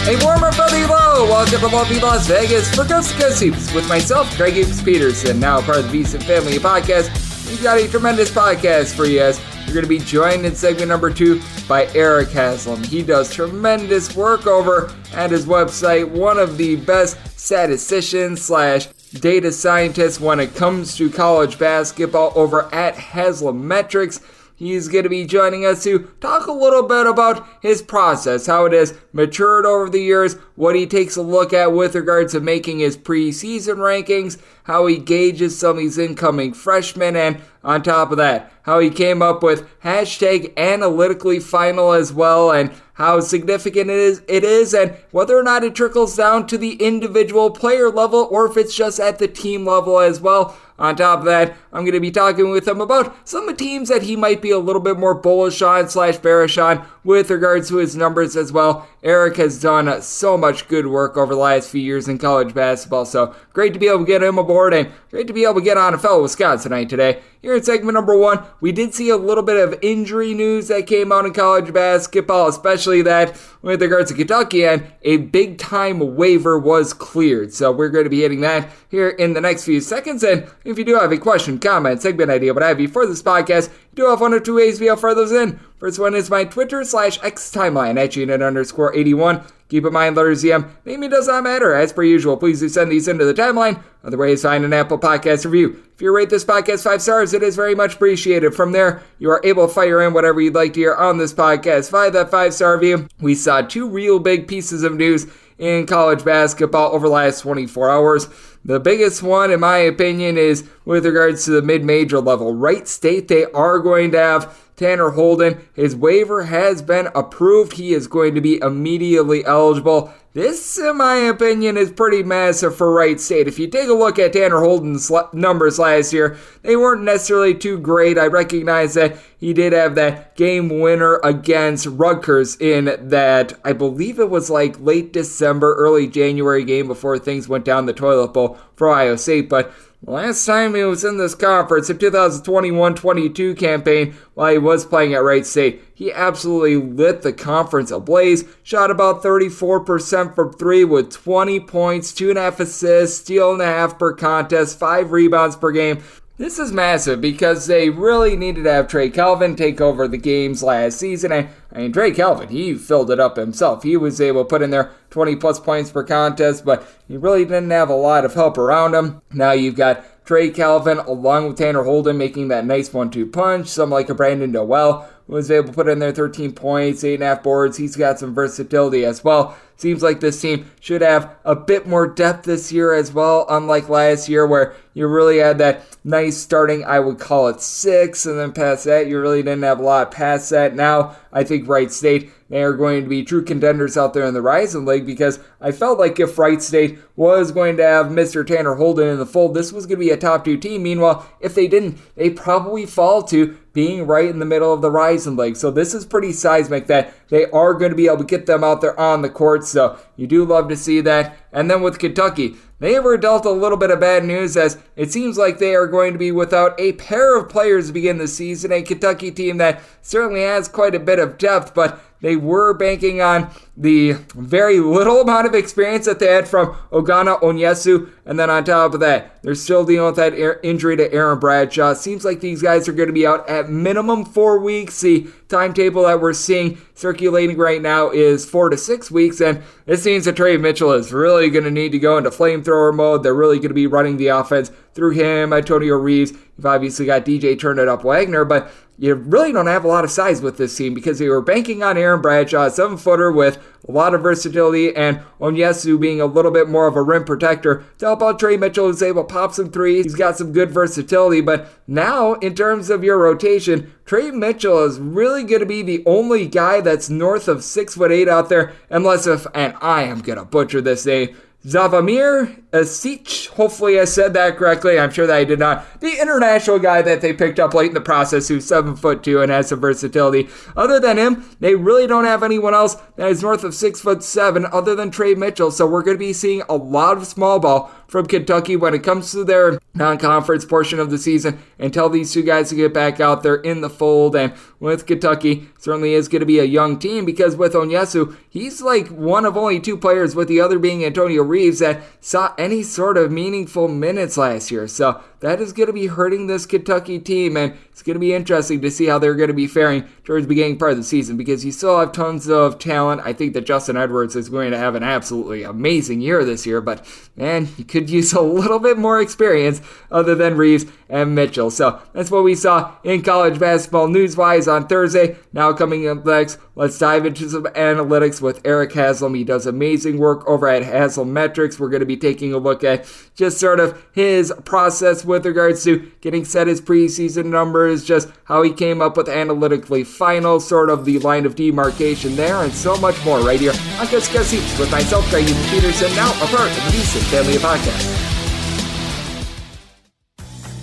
A warmer brotherly hello, welcome to lovely Las Vegas for Coast to Coast Hoops with myself, Greg Hoops Peterson, now part of the VSiN Family Podcast. We've got a tremendous podcast for you as you're going to be joined in segment number 2 by Erik Haslam. He does tremendous work over at his website, one of the best statisticians slash data scientists when it comes to college basketball over at Haslam Metrics. He's going to be joining us to talk a little bit about his process, how it has matured over the years, what he takes a look at with regards to making his preseason rankings, how he gauges some of these incoming freshmen, and on top of that, how he came up with hashtag analytically final as well, and how significant it is, and whether or not it trickles down to the individual player level or if it's just at the team level as well. On top of that, I'm going to be talking with him about some of the teams that he might be a little bit more bullish on slash bearish on with regards to his numbers as well. Erik has done so much good work over the last few years in college basketball, so great to be able to get him aboard and great to be able to get on a fellow Wisconsinite today. Here in segment number 1, we did see a little bit of injury news that came out in college basketball, especially that with regards to Kentucky, and a big-time waiver was cleared. So we're going to be hitting that here in the next few seconds. And if you do have a question, comment, segment idea, what have you for this podcast, you do have one or two ways to be able to fire those in. First one is my Twitter/X timeline at @unit_81. Keep in mind, letters EM, naming does not matter. As per usual, please do send these into the timeline. Other ways, find an Apple Podcast review. If you rate this podcast 5 stars, it is very much appreciated. From there, you are able to fire in whatever you'd like to hear on this podcast. Via that 5-star review, we saw 2 real big pieces of news in college basketball over the last 24 hours. The biggest one, in my opinion, is with regards to the mid-major level. Wright State, they are going to have Tanner Holden. His waiver has been approved. He is going to be immediately eligible. This, in my opinion, is pretty massive for Wright State. If you take a look at Tanner Holden's numbers last year, they weren't necessarily too great. I recognize that he did have that game winner against Rutgers in that, I believe it was like late December, early January game before things went down the toilet bowl for Ohio State. But last time he was in this conference, the 2021-22 campaign, while he was playing at Wright State, he absolutely lit the conference ablaze, shot about 34% from 3 with 20 points, 2.5 assists, steal and a half per contest, 5 rebounds per game. This is massive because they really needed to have Trey Calvin take over the games last season. I mean, Trey Calvin, he filled it up himself. He was able to put in there 20-plus points per contest, but he really didn't have a lot of help around him. Now you've got Trey Calvin along with Tanner Holden making that nice 1-2 punch. Some like a Brandon Noel was able to put in there 13 points, 8.5 boards. He's got some versatility as well. Seems like this team should have a bit more depth this year as well, unlike last year where you really had that nice starting, I would call it 6, and then past that, you really didn't have a lot past that. Now, I think Wright State, they are going to be true contenders out there in the Rising League because I felt like if Wright State was going to have Mr. Tanner Holden in the fold, this was going to be a top 2 team. Meanwhile, if they didn't, they probably fall to being right in the middle of the Rising League. So this is pretty seismic that they are going to be able to get them out there on the court. So you do love to see that. And then with Kentucky, they were dealt a little bit of bad news as it seems like they are going to be without a pair of players to begin the season. A Kentucky team that certainly has quite a bit of depth, but they were banking on the very little amount of experience that they had from Ugonna, Onyenso, and then on top of that, they're still dealing with that injury to Aaron Bradshaw. Seems like these guys are going to be out at minimum 4 weeks. The timetable that we're seeing circulating right now is 4 to 6 weeks, and it seems that Trey Mitchell is really going to need to go into flamethrower mode. They're really going to be running the offense through him, Antonio Reeves. You've obviously got DJ Turn It Up Wagner, but you really don't have a lot of size with this team because they were banking on Aaron Bradshaw, a 7-footer with a lot of versatility, and Onyenso being a little bit more of a rim protector to help out Trey Mitchell, who's able to pop some threes. He's got some good versatility, but now in terms of your rotation, Trey Mitchell is really going to be the only guy that's north of 6'8" out there, unless if, and I am going to butcher this name, Zavamir Asic, hopefully I said that correctly. I'm sure that I did not. The international guy that they picked up late in the process who's 7'2" and has some versatility. Other than him, they really don't have anyone else that is north of 6'7" other than Trey Mitchell. So we're going to be seeing a lot of small ball from Kentucky when it comes to their non-conference portion of the season until these two guys get back out there in the fold. And with Kentucky, certainly is going to be a young team because with Onyenso, he's like one of only two players, with the other being Antonio Reeves, that saw any sort of meaningful minutes last year. So that is going to be hurting this Kentucky team, and it's going to be interesting to see how they're going to be faring towards the beginning part of the season because you still have tons of talent. I think that Justin Edwards is going to have an absolutely amazing year this year, but man, you could use a little bit more experience other than Reeves and Mitchell. So that's what we saw in college basketball news-wise on Thursday. Now coming up next, let's dive into some analytics with Erik Haslam. He does amazing work over at Haslam Metrics. We're going to be taking a look at just sort of his process with regards to getting set his preseason numbers, just how he came up with analytically final, sort of the line of demarcation there, and so much more right here on Discuss Hoops with myself, Greg Peterson, now a part of the Beeson Family Podcast.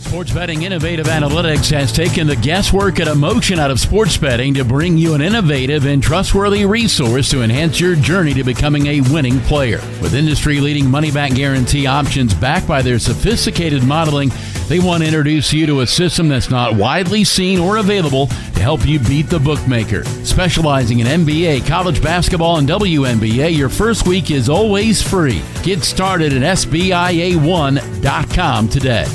Sports Betting Innovative Analytics has taken the guesswork and emotion out of sports betting to bring you an innovative and trustworthy resource to enhance your journey to becoming a winning player. With industry-leading money-back guarantee options backed by their sophisticated modeling, they want to introduce you to a system that's not widely seen or available to help you beat the bookmaker. Specializing in NBA, college basketball, and WNBA, your first week is always free. Get started at SBIA1.com today.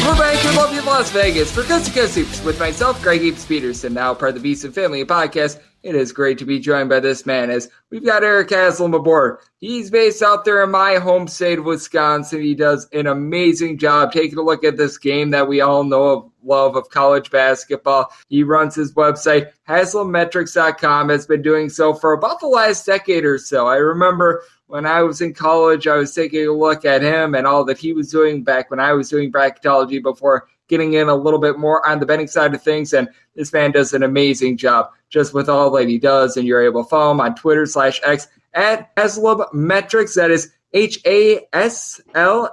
We're back in lovely Las Vegas for Coast to Coast Hoops with myself, Greg Peterson, now part of the Beeson Family Podcast. It is great to be joined by this man as we've got Erik Haslam aboard. He's based out there in my home state of Wisconsin. He does an amazing job taking a look at this game that we all know of, love of college basketball. He runs his website, HaslamMetrics.com, has been doing so for about the last decade or so. I remember when I was in college, I was taking a look at him and all that he was doing back when I was doing bracketology before getting in a little bit more on the betting side of things. And this man does an amazing job just with all that he does. And you're able to follow him on Twitter/X at Haslam Metrics. That is HASLA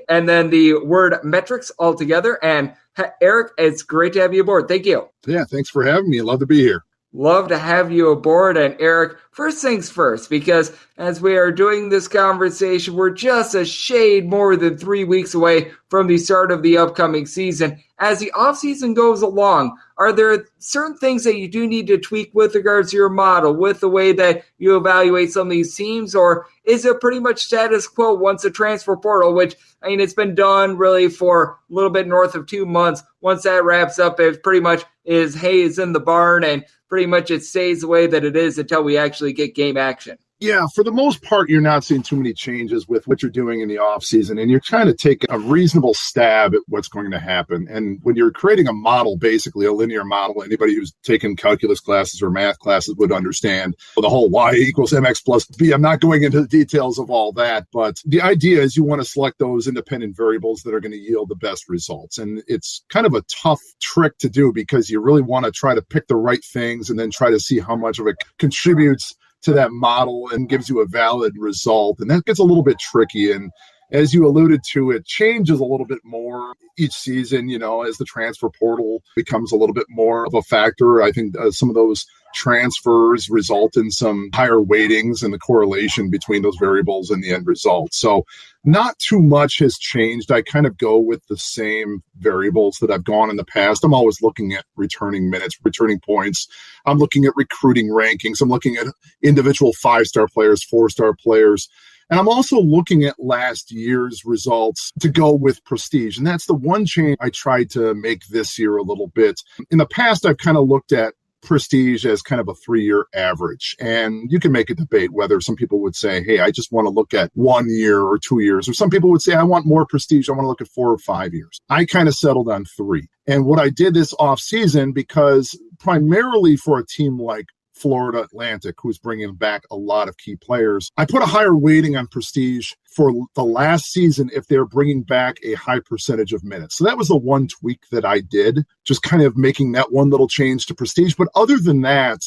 and then the word metrics altogether. And Erik, it's great to have you aboard. Thank you. Yeah, thanks for having me. Love to be here. Love to have you aboard. And Erik, first things first, because as we are doing this conversation, we're just a shade more than 3 weeks away from the start of the upcoming season. As the offseason goes along, are there certain things that you do need to tweak with regards to your model, with the way that you evaluate some of these teams, or is it pretty much status quo once the transfer portal, which, I mean, it's been done really for a little bit north of 2 months. Once that wraps up, it pretty much is hay is in the barn, and pretty much it stays the way that it is until we actually get game action. Yeah, for the most part, you're not seeing too many changes with what you're doing in the offseason, and you're trying to take a reasonable stab at what's going to happen. And when you're creating a model, basically a linear model, anybody who's taken calculus classes or math classes would understand the whole y equals mx plus b. I'm not going into the details of all that, but the idea is you want to select those independent variables that are going to yield the best results. And it's kind of a tough trick to do because you really want to try to pick the right things and then try to see how much of it contributes to that model and gives you a valid result. And that gets a little bit tricky. And as you alluded to, it changes a little bit more each season, as the transfer portal becomes a little bit more of a factor. I think some of those transfers result in some higher weightings and the correlation between those variables and the end result. So not too much has changed. I kind of go with the same variables that I've gone in the past. I'm always looking at returning minutes, returning points. I'm looking at recruiting rankings. I'm looking at individual 5-star players, 4-star players. And I'm also looking at last year's results to go with prestige. And that's the one change I tried to make this year a little bit. In the past, I've kind of looked at prestige as kind of a 3-year average. And you can make a debate whether some people would say, hey, I just want to look at 1 year or 2 years. Or some people would say, I want more prestige. I want to look at 4 or 5 years. I kind of settled on 3. And what I did this offseason, because primarily for a team like Florida Atlantic, who's bringing back a lot of key players, I put a higher weighting on prestige for the last season if they're bringing back a high percentage of minutes. So that was the one tweak that I did, just kind of making that one little change to prestige. But other than that,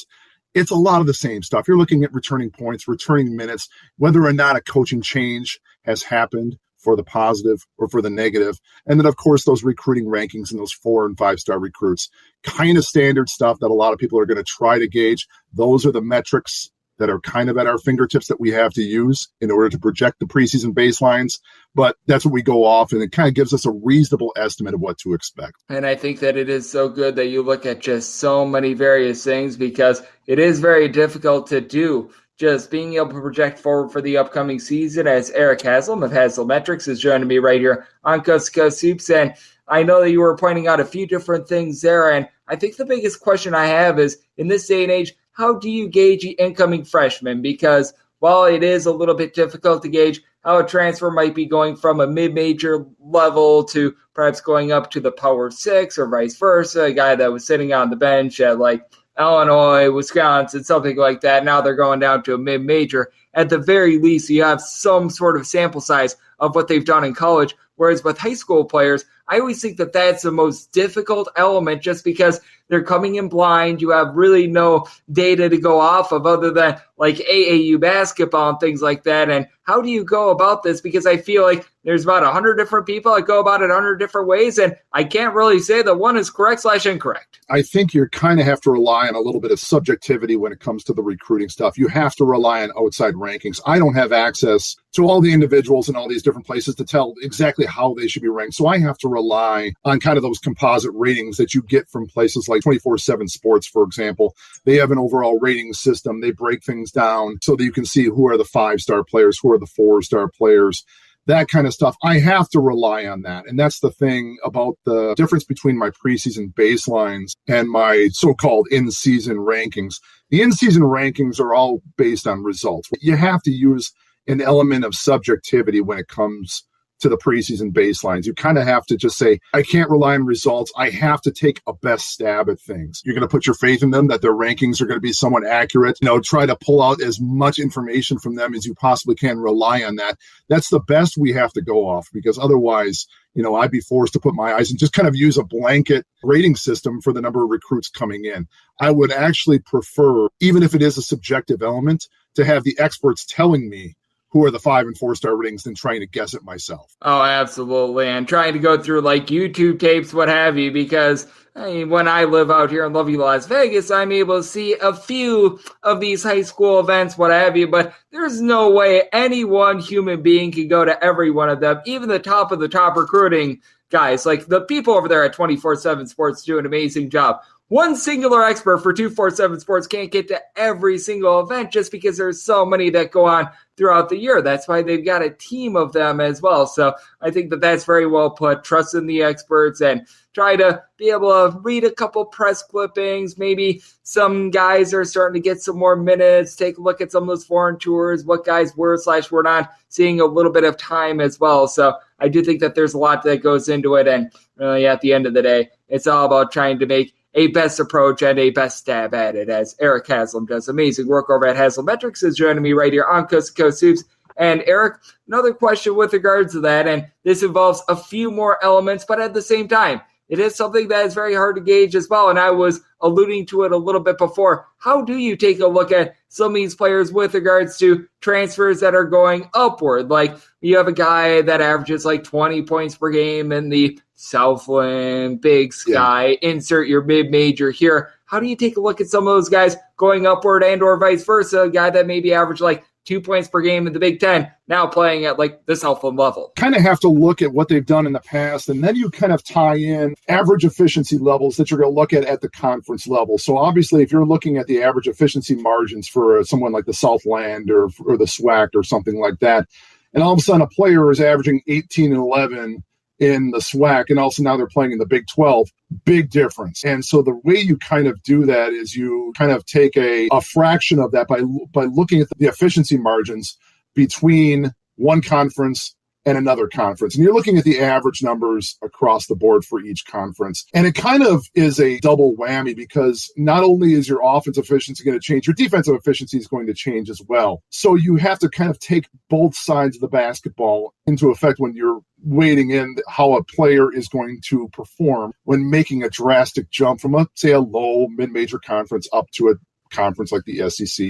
it's a lot of the same stuff. You're looking at returning points, returning minutes, whether or not a coaching change has happened for the positive or for the negative. And then, of course, those recruiting rankings and those 4- and 5-star recruits, kind of standard stuff that a lot of people are going to try to gauge. Those are the metrics that are kind of at our fingertips that we have to use in order to project the preseason baselines. But that's what we go off, and it kind of gives us a reasonable estimate of what to expect. And I think that it is so good that you look at just so many various things, because it is very difficult to do. Just being able to project forward for the upcoming season, as Erik Haslam of Haslametrics is joining me right here on Coast to Coast Hoops. And I know that you were pointing out a few different things there, and I think the biggest question I have is, in this day and age, how do you gauge incoming freshmen? Because while it is a little bit difficult to gauge how a transfer might be going from a mid-major level to perhaps going up to the Power 6 or vice versa, a guy that was sitting on the bench at like Illinois, Wisconsin, something like that, now they're going down to a mid-major. At the very least, you have some sort of sample size of what they've done in college. Whereas with high school players, I always think that that's the most difficult element, just because they're coming in blind. You have really no data to go off of other than like AAU basketball and things like that. And how do you go about this? Because I feel like there's about 100 different people that go about it 100 different ways, and I can't really say that one is correct/incorrect. I think you kind of have to rely on a little bit of subjectivity when it comes to the recruiting stuff. You have to rely on outside rankings. I don't have access to all the individuals in all these different places to tell exactly how they should be ranked. So I have to rely on kind of those composite ratings that you get from places like 24/7 Sports, for example. They have an overall rating system. They break things down so that you can see who are the 5-star players, who are the 4-star players, that kind of stuff. I have to rely on that. And that's the thing about the difference between my preseason baselines and my so-called in-season rankings. The in-season rankings are all based on results. You have to use an element of subjectivity when it comes to the preseason baselines. You kind of have to just say, I can't rely on results. I have to take a best stab at things. You're going to put your faith in them, that their rankings are going to be somewhat accurate. Try to pull out as much information from them as you possibly can. Rely on that. That's the best we have to go off, because otherwise, I'd be forced to put my eyes and just kind of use a blanket rating system for the number of recruits coming in. I would actually prefer, even if it is a subjective element, to have the experts telling me who are the 5- and 4-star ratings than trying to guess it myself. Oh, absolutely. And trying to go through like YouTube tapes, what have you, because when I live out here in lovely Las Vegas, I'm able to see a few of these high school events, what have you, but there's no way any one human being can go to every one of them, even the top of the top recruiting guys. Like the people over there at 24/7 Sports do an amazing job. One singular expert for 247 Sports can't get to every single event just because there's so many that go on throughout the year. That's why they've got a team of them as well. So I think that that's very well put. Trust in the experts and try to be able to read a couple press clippings. Maybe some guys are starting to get some more minutes. Take a look at some of those foreign tours, what guys were/were not, seeing a little bit of time as well. So I do think that there's a lot that goes into it. And really at the end of the day, it's all about trying to make a best approach and a best stab at it, as Erik Haslam does amazing work over at Haslametrics, is joining me right here on Coast to Coast Hoops. And Erik, another question with regards to that, and this involves a few more elements, but at the same time, it is something that is very hard to gauge as well, and I was alluding to it a little bit before. How do you take a look at some of these players with regards to transfers that are going upward? Like you have a guy that averages like 20 points per game in the Southland, Big Sky, insert your mid-major here. How do you take a look at some of those guys going upward and or vice versa, a guy that maybe averaged like 2 points per game in the Big Ten, now playing at like the Southland level? Kind of have to look at what they've done in the past, and then you kind of tie in average efficiency levels that you're going to look at the conference level. So obviously, if you're looking at the average efficiency margins for someone like the Southland or the SWAC or something like that, and all of a sudden a player is averaging 18 and 11 in the SWAC, and also now they're playing in the Big 12, big difference. And so the way you kind of do that is you kind of take a fraction of that by looking at the efficiency margins between one conference and another conference. And you're looking at the average numbers across the board for each conference. And it kind of is a double whammy, because not only is your offensive efficiency going to change, your defensive efficiency is going to change as well. So you have to kind of take both sides of the basketball into effect when you're weighting in how a player is going to perform when making a drastic jump from, say, a low mid-major conference up to a conference like the SEC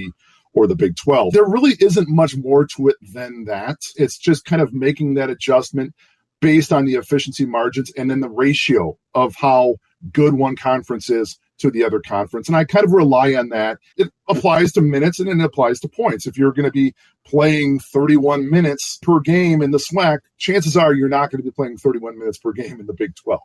or the Big 12. There really isn't much more to it than that. It's just kind of making that adjustment based on the efficiency margins and then the ratio of how good one conference is to the other conference. And I kind of rely on that. It applies to minutes and it applies to points. If you're going to be playing 31 minutes per game in the SWAC, chances are you're not going to be playing 31 minutes per game in the Big 12.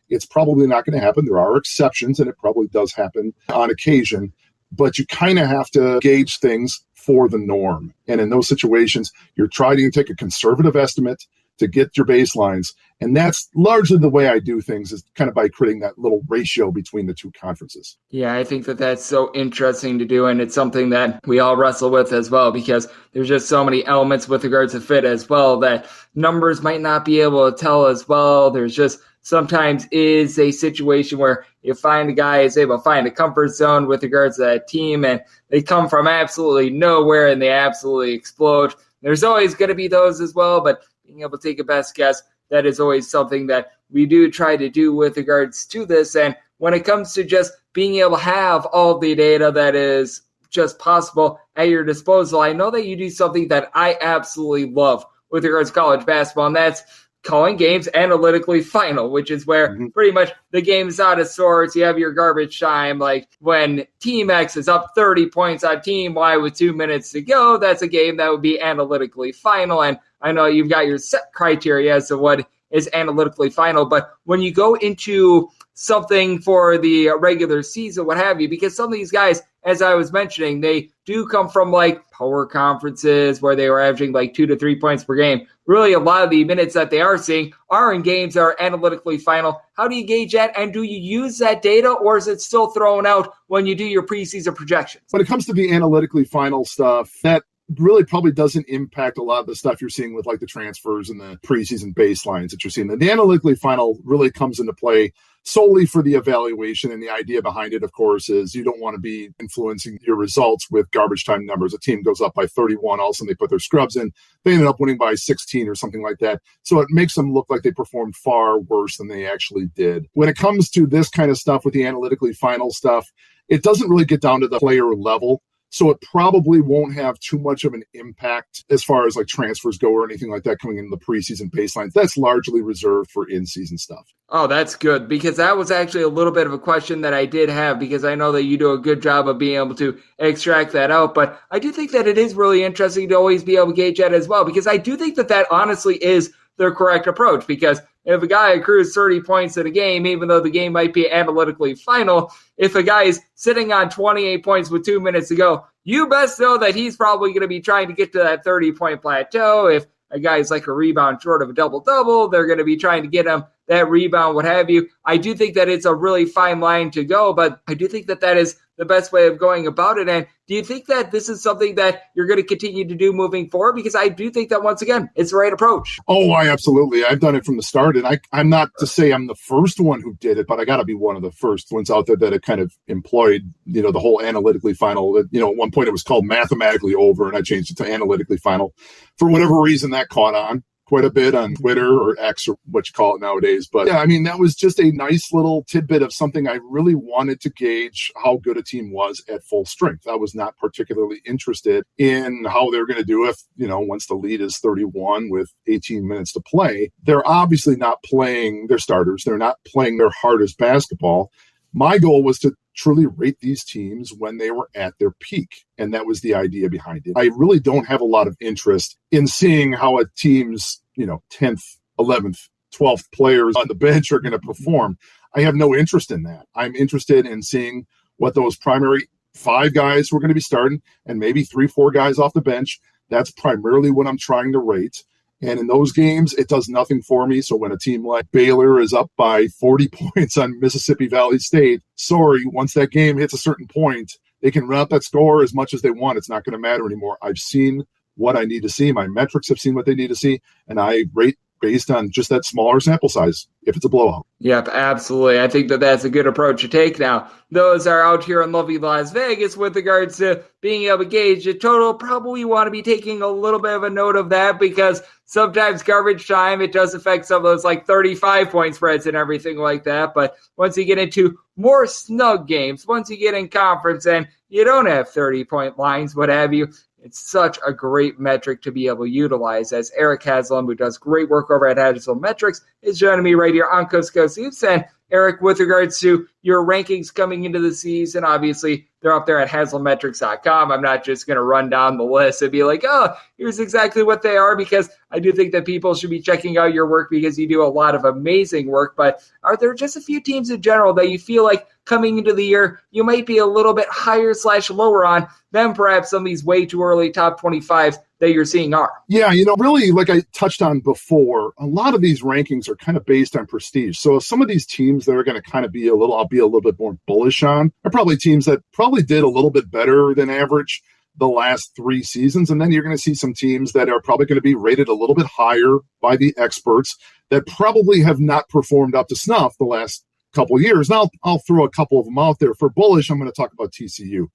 It's probably not going to happen. There are exceptions, and it probably does happen on occasion, but you kind of have to gauge things for the norm. And in those situations, you're trying to take a conservative estimate to get your baselines. And that's largely the way I do things, is kind of by creating that little ratio between the two conferences. Yeah, I think that that's so interesting to do, and it's something that we all wrestle with as well, because there's just so many elements with regards to fit as well that numbers might not be able to tell as well. There's just sometimes is a situation where you find a guy is able to find a comfort zone with regards to that team, and they come from absolutely nowhere and they absolutely explode. There's always going to be those as well, but being able to take a best guess, that is always something that we do try to do with regards to this. And when it comes to just being able to have all the data that is just possible at your disposal, I know that you do something that I absolutely love with regards to college basketball, and that's calling games analytically final, which is where pretty much the game is out of sorts. You have your garbage time, like when Team X is up 30 points on Team Y with 2 minutes to go. That's a game that would be analytically final. And I know you've got your set criteria as to what is analytically final, but when you go into something for the regular season, what have you, because some of these guys, as I was mentioning, they do come from like power conferences where they were averaging like 2 to 3 points per game. Really, a lot of the minutes that they are seeing are in games that are analytically final. How do you gauge that? And do you use that data, or is it still thrown out when you do your preseason projections? When it comes to the analytically final stuff, that really probably doesn't impact a lot of the stuff you're seeing with like the transfers and the preseason baselines that you're seeing. The analytically final really comes into play solely for the evaluation, and the idea behind it, of course, is you don't want to be influencing your results with garbage time numbers. A team goes up by 31, all of a sudden they put their scrubs in, they ended up winning by 16 or something like that. So it makes them look like they performed far worse than they actually did. When it comes to this kind of stuff with the analytically final stuff, it doesn't really get down to the player level. So it probably won't have too much of an impact as far as like transfers go or anything like that coming into the preseason baselines. That's largely reserved for in-season stuff. Oh, that's good, because that was actually a little bit of a question that I did have, because I know that you do a good job of being able to extract that out. But I do think that it is really interesting to always be able to gauge that as well, because I do think that that honestly is the correct approach, because if a guy accrues 30 points in a game, even though the game might be analytically final, if a guy is sitting on 28 points with 2 minutes to go, you best know that he's probably going to be trying to get to that 30-point plateau. If a guy's like a rebound short of a double-double, they're going to be trying to get him that rebound, what have you. I do think that it's a really fine line to go, but I do think that that is the best way of going about it. And do you think that this is something that you're going to continue to do moving forward? Because I do think that, once again, it's the right approach. Oh, absolutely. I've done it from the start. And I'm not to say I'm the first one who did it, but I got to be one of the first ones out there that it kind of employed, the whole analytically final. At one point it was called mathematically over, and I changed it to analytically final. For whatever reason, that caught on quite a bit on Twitter, or X, or what you call it nowadays. But yeah, that was just a nice little tidbit of something I really wanted to gauge how good a team was at full strength. I was not particularly interested in how they're going to do if, once the lead is 31 with 18 minutes to play. They're obviously not playing their starters. They're not playing their hardest basketball. My goal was to truly rate these teams when they were at their peak. And that was the idea behind it. I really don't have a lot of interest in seeing how a team's, 10th, 11th, 12th players on the bench are going to perform. I have no interest in that. I'm interested in seeing what those primary 5 guys who are going to be starting, and maybe 3-4 guys off the bench. That's primarily what I'm trying to rate. And in those games, it does nothing for me. So when a team like Baylor is up by 40 points on Mississippi Valley State, once that game hits a certain point, they can run up that score as much as they want. It's not going to matter anymore. I've seen what I need to see. My metrics have seen what they need to see, and I rate based on just that smaller sample size if it's a blowout. Yep, absolutely. I think that that's a good approach to take now. Those are out here in lovely Las Vegas with regards to being able to gauge the total. Probably want to be taking a little bit of a note of that, because sometimes garbage time, it does affect some of those like 35-point spreads and everything like that. But once you get into more snug games, once you get in conference and you don't have 30-point lines, what have you, it's such a great metric to be able to utilize, as Erik Haslam, who does great work over at Haslam Metrics, is joining me right here on Coast to Coast Hoops. And Erik, with regards to your rankings coming into the season, obviously they're up there at HaslamMetrics.com. I'm not just going to run down the list and be like, oh, here's exactly what they are, because I do think that people should be checking out your work because you do a lot of amazing work. But are there just a few teams in general that you feel like coming into the year you might be a little bit higher/lower on than perhaps some of these way too early top 25s that you're seeing are? Yeah, really, like I touched on before, a lot of these rankings are kind of based on prestige. So some of these teams that are going to kind of I'll be a little bit more bullish on are probably teams that probably did a little bit better than average the last 3 seasons. And then you're going to see some teams that are probably going to be rated a little bit higher by the experts that probably have not performed up to snuff the last couple of years. Now, I'll throw a couple of them out there. For bullish, I'm going to talk about TCU.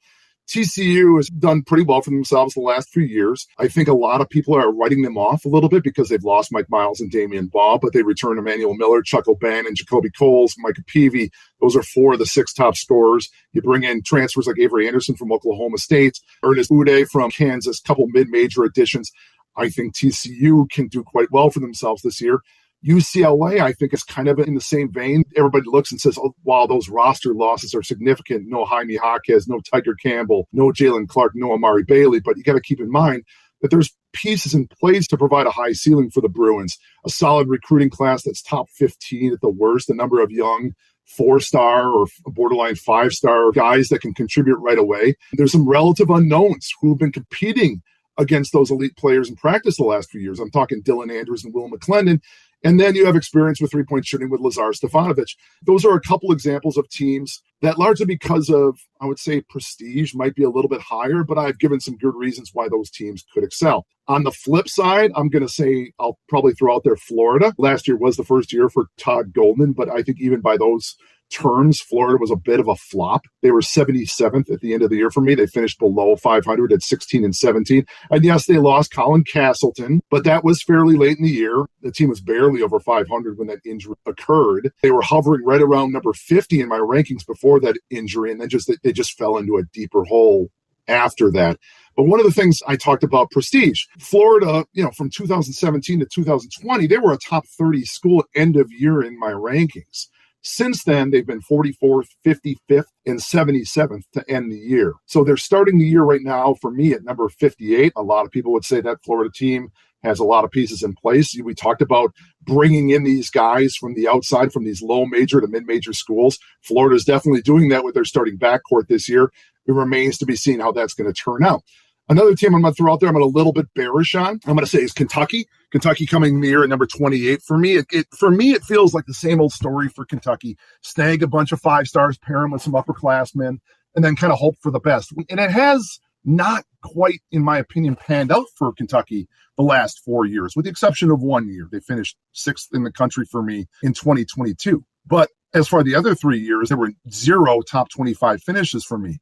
TCU has done pretty well for themselves the last few years. I think a lot of people are writing them off a little bit because they've lost Mike Miles and Damian Baugh, but they return Emmanuel Miller, Chuck O'Bannon, Jacoby Coles, Micah Peavy. Those are 4 of the 6 top scorers. You bring in transfers like Avery Anderson from Oklahoma State, Ernest Uday from Kansas, couple mid-major additions. I think TCU can do quite well for themselves this year. UCLA, I think, is kind of in the same vein. Everybody looks and says, oh, wow, those roster losses are significant. No Jaime Jaquez, no Tiger Campbell, no Jalen Clark, no Amari Bailey. But you got to keep in mind that there's pieces in place to provide a high ceiling for the Bruins, a solid recruiting class that's top 15 at the worst, a number of young 4-star or borderline 5-star guys that can contribute right away. There's some relative unknowns who have been competing against those elite players in practice the last few years. I'm talking Dylan Andrews and Will McClendon. And then you have experience with 3-point shooting with Lazar Stefanovic. Those are a couple examples of teams that largely because of, I would say, prestige might be a little bit higher, but I've given some good reasons why those teams could excel. On the flip side, I'm going to say I'll probably throw out there Florida. Last year was the first year for Todd Golden, but I think even by those terms, Florida was a bit of a flop. They were 77th at the end of the year for me. They finished below 500 at 16-17. And yes, they lost Colin Castleton, but that was fairly late in the year. The team was barely over 500 when that injury occurred. They were hovering right around number 50 in my rankings before that injury, and then they just fell into a deeper hole after that. But one of the things I talked about prestige, Florida, from 2017 to 2020, they were a top 30 school end of year in my rankings. Since then, they've been 44th, 55th, and 77th to end the year. So they're starting the year right now for me at number 58. A lot of people would say that Florida team has a lot of pieces in place. We talked about bringing in these guys from the outside, from these low major to mid-major schools. Florida's definitely doing that with their starting backcourt this year. It remains to be seen how that's going to turn out. Another team I'm going to throw out there, I'm a little bit bearish on, I'm going to say is Kentucky. Kentucky coming near at number 28 for me. It feels like the same old story for Kentucky. Snag a bunch of 5-stars, pair them with some upperclassmen, and then kind of hope for the best. And it has not quite, in my opinion, panned out for Kentucky the last 4 years, with the exception of 1 year. They finished 6th in the country for me in 2022. But as far as the other 3 years, there were 0 top 25 finishes for me.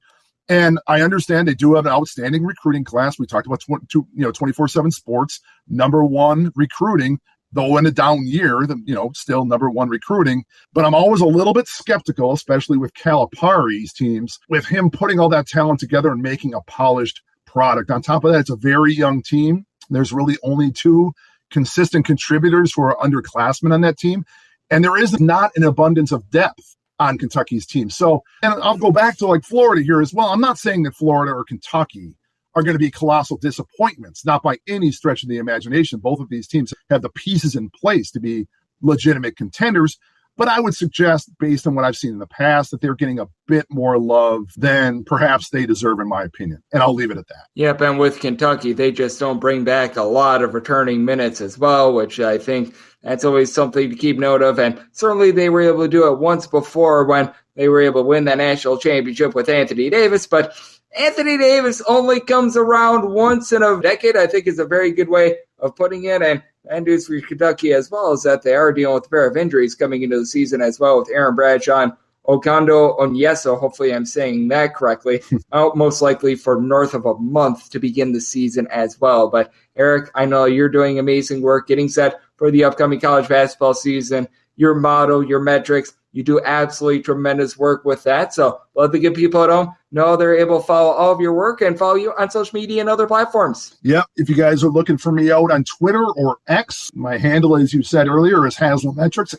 And I understand they do have an outstanding recruiting class. We talked about 24/7 sports, number 1 recruiting, though in a down year, still number 1 recruiting. But I'm always a little bit skeptical, especially with Calipari's teams, with him putting all that talent together and making a polished product. On top of that, it's a very young team. There's really only 2 consistent contributors who are underclassmen on that team. And there is not an abundance of depth on Kentucky's team. So, and I'll go back to like Florida here as well. I'm not saying that Florida or Kentucky are going to be colossal disappointments, not by any stretch of the imagination. Both of these teams have the pieces in place to be legitimate contenders. But I would suggest, based on what I've seen in the past, that they're getting a bit more love than perhaps they deserve, in my opinion. And I'll leave it at that. Yep, and with Kentucky, they just don't bring back a lot of returning minutes as well, which I think that's always something to keep note of. And certainly they were able to do it once before when they were able to win that national championship with Anthony Davis. But Anthony Davis only comes around once in a decade, I think is a very good way of putting it. And news for Kentucky as well is that they are dealing with a pair of injuries coming into the season as well, with Aaron Bradshaw and Onyenso. Hopefully I'm saying that correctly. Out most likely for north of a month to begin the season as well. But Erik, I know you're doing amazing work getting set for the upcoming college basketball season. Your model, your metrics, you do absolutely tremendous work with that. So let the good people at home know they're able to follow all of your work and follow you on social media and other platforms. Yep. If you guys are looking for me out on Twitter or X, my handle, as you said earlier, is Haslametrics,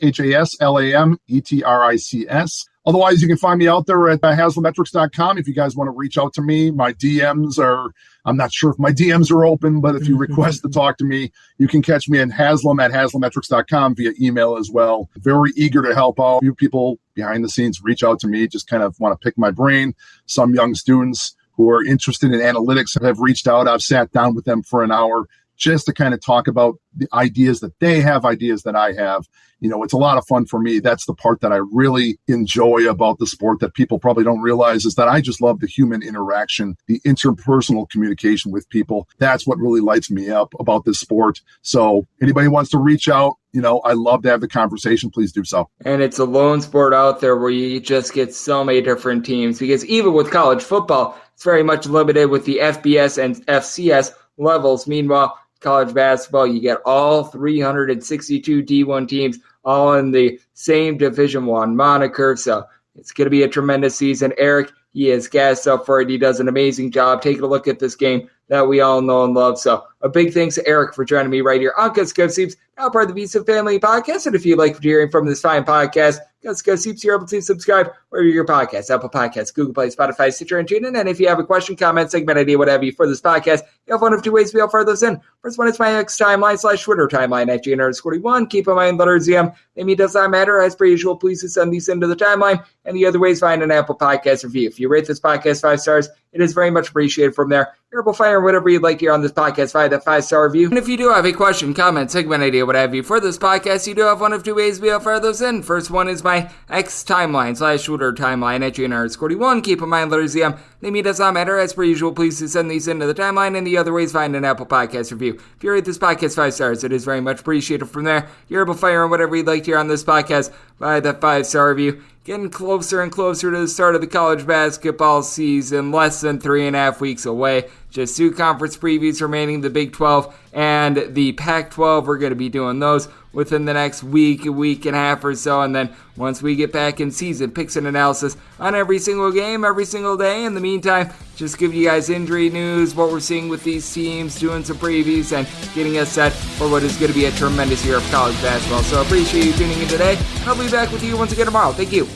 HASLAMETRICS. Otherwise, you can find me out there at haslametrics.com. If you guys want to reach out to me, my DMs are, I'm not sure if my DMs are open, but if you request to talk to me, you can catch me in Haslam at haslametrics.com via email as well. Very eager to help out. You people behind the scenes reach out to me, just kind of want to pick my brain. Some young students who are interested in analytics have reached out. I've sat down with them for an hour just to kind of talk about the ideas that they have, ideas that I have. You know, it's a lot of fun for me. That's the part that I really enjoy about the sport that people probably don't realize, is that I just love the human interaction, the interpersonal communication with people. That's what really lights me up about this sport. So anybody wants to reach out, you know, I love to have the conversation. Please do so. And it's a lone sport out there where you just get so many different teams, because even with college football, it's very much limited with the FBS and FCS levels. Meanwhile, college basketball, you get all 362 D1 teams all in the same Division I moniker. So it's going to be a tremendous season. Erik, he is gassed up for it. He does an amazing job taking a look at this game that we all know and love. So a big thanks to Erik for joining me right here on Guts Go Seeps, now part of the VSiP Family Podcast. And if you like what you're hearing from this fine podcast, Guts Go Seeps, you're able to subscribe wherever your podcasts, Apple Podcasts, Google Play, Spotify, Stitcher, and TuneIn. And if you have a question, comment, segment idea, what have you for this podcast, you have one of two ways to be able to fire those in. First one is my X timeline/Twitter timeline at GNR41. Keep in mind, letters ZM. Maybe it does not matter. As per usual, please send these into the timeline. And the other way is find an Apple Podcast review. If you rate this podcast 5 stars, it is very much appreciated from there. You're able to fire whatever you'd like here on this podcast via that 5-star review. And if you do have a question, comment, segment idea, what have you for this podcast, you do have one of two ways to be able to fire those in. First one is my X timeline/Twitter timeline at GNR41. Keep in mind, letters ZM. Maybe it does not matter. As per usual, please send these into the timeline. And the other way is find an Apple Podcast review. If you rate this podcast 5 stars, it is very much appreciated from there. You're able to fire in whatever you'd like here on this podcast via that 5-star review. Getting closer and closer to the start of the college basketball season, less than 3.5 weeks away. Just 2 conference previews remaining, the Big 12 and the Pac-12. We're going to be doing those within the next week, a week and a half or so. And then once we get back in season, picks and analysis on every single game, every single day. In the meantime, just give you guys injury news, what we're seeing with these teams, doing some previews, and getting us set for what is going to be a tremendous year of college basketball. So I appreciate you tuning in today. I'll be back with you once again tomorrow. Thank you.